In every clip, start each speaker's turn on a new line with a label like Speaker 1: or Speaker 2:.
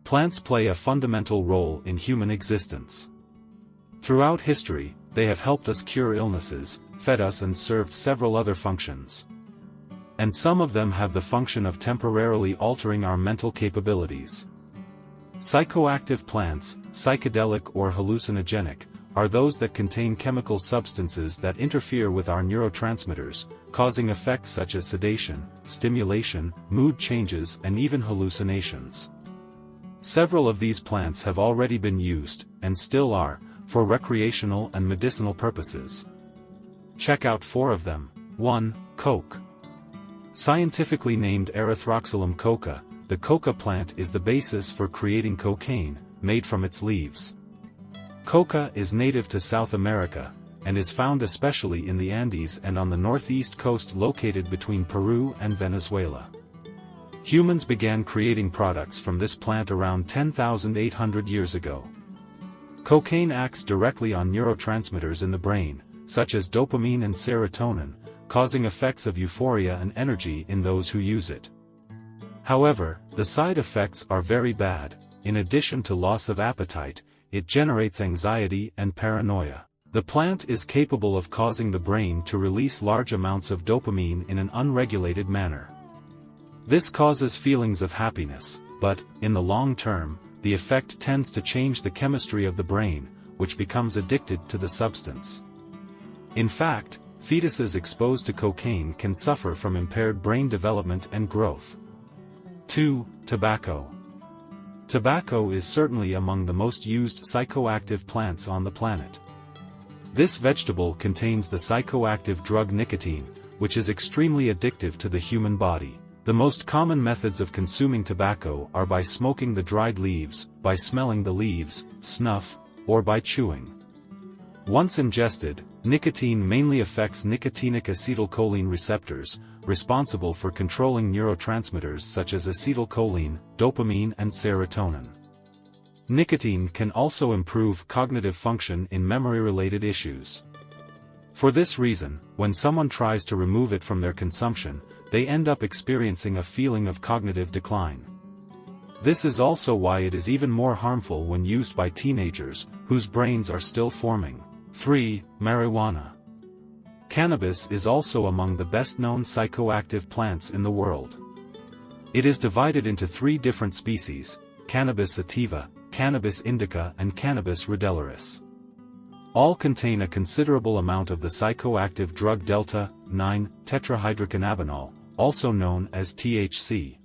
Speaker 1: Plants play a fundamental role in human existence. Throughout history, they have helped us cure illnesses, fed us and served several other functions. And some of them have the function of temporarily altering our mental capabilities. Psychoactive plants, psychedelic or hallucinogenic, are those that contain chemical substances that interfere with our neurotransmitters, causing effects such as sedation, stimulation, mood changes and even hallucinations. Several of these plants have already been used, and still are, for recreational and medicinal purposes. Check out 4 of them. 1. Coke. Scientifically named Erythroxylum coca, the coca plant is the basis for creating cocaine, made from its leaves. Coca is native to South America, and is found especially in the Andes and on the northeast coast located between Peru and Venezuela. Humans began creating products from this plant around 10,800 years ago. Cocaine acts directly on neurotransmitters in the brain, such as dopamine and serotonin, causing effects of euphoria and energy in those who use it. However, the side effects are very bad. In addition to loss of appetite, it generates anxiety and paranoia. The plant is capable of causing the brain to release large amounts of dopamine in an unregulated manner. This causes feelings of happiness, but, in the long term, the effect tends to change the chemistry of the brain, which becomes addicted to the substance. In fact, fetuses exposed to cocaine can suffer from impaired brain development and growth. 2. Tobacco. Tobacco is certainly among the most used psychoactive plants on the planet. This vegetable contains the psychoactive drug nicotine, which is extremely addictive to the human body. The most common methods of consuming tobacco are by smoking the dried leaves, by smelling the leaves, snuff, or by chewing. Once ingested, nicotine mainly affects nicotinic acetylcholine receptors, responsible for controlling neurotransmitters such as acetylcholine, dopamine and serotonin. Nicotine can also improve cognitive function in memory-related issues. For this reason, when someone tries to remove it from their consumption, they end up experiencing a feeling of cognitive decline. This is also why it is even more harmful when used by teenagers, whose brains are still forming. 3. Marijuana. Cannabis is also among the best-known psychoactive plants in the world. It is divided into 3 different species: Cannabis sativa, Cannabis indica and Cannabis rudellaris. All contain a considerable amount of the psychoactive drug delta-9 tetrahydrocannabinol, also known as THC.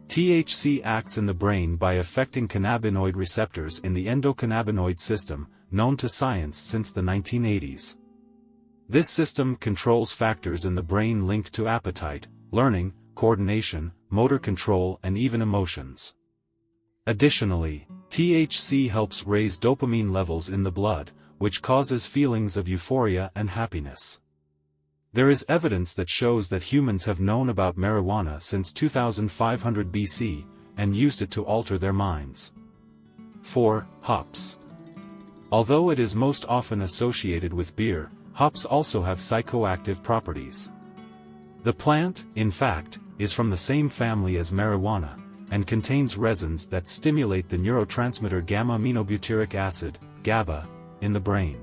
Speaker 1: THC acts in the brain by affecting cannabinoid receptors in the endocannabinoid system, known to science since the 1980s. This system controls factors in the brain linked to appetite, learning, coordination, motor control and even emotions. Additionally, THC helps raise dopamine levels in the blood, which causes feelings of euphoria and happiness. There is evidence that shows that humans have known about marijuana since 2500 BC, and used it to alter their minds. 4. Hops. Although it is most often associated with beer, hops also have psychoactive properties. The plant, in fact, is from the same family as marijuana, and contains resins that stimulate the neurotransmitter gamma-aminobutyric acid, GABA, in the brain.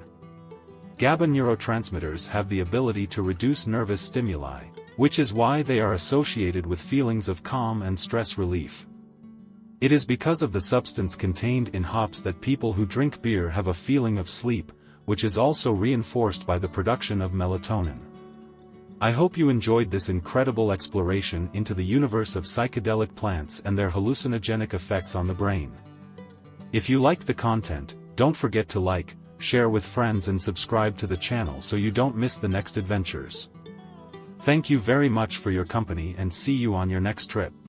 Speaker 1: GABA neurotransmitters have the ability to reduce nervous stimuli, which is why they are associated with feelings of calm and stress relief. It is because of the substance contained in hops that people who drink beer have a feeling of sleep, which is also reinforced by the production of melatonin. I hope you enjoyed this incredible exploration into the universe of psychedelic plants and their hallucinogenic effects on the brain. If you liked the content, don't forget to like, share with friends and subscribe to the channel so you don't miss the next adventures. Thank you very much for your company and see you on your next trip.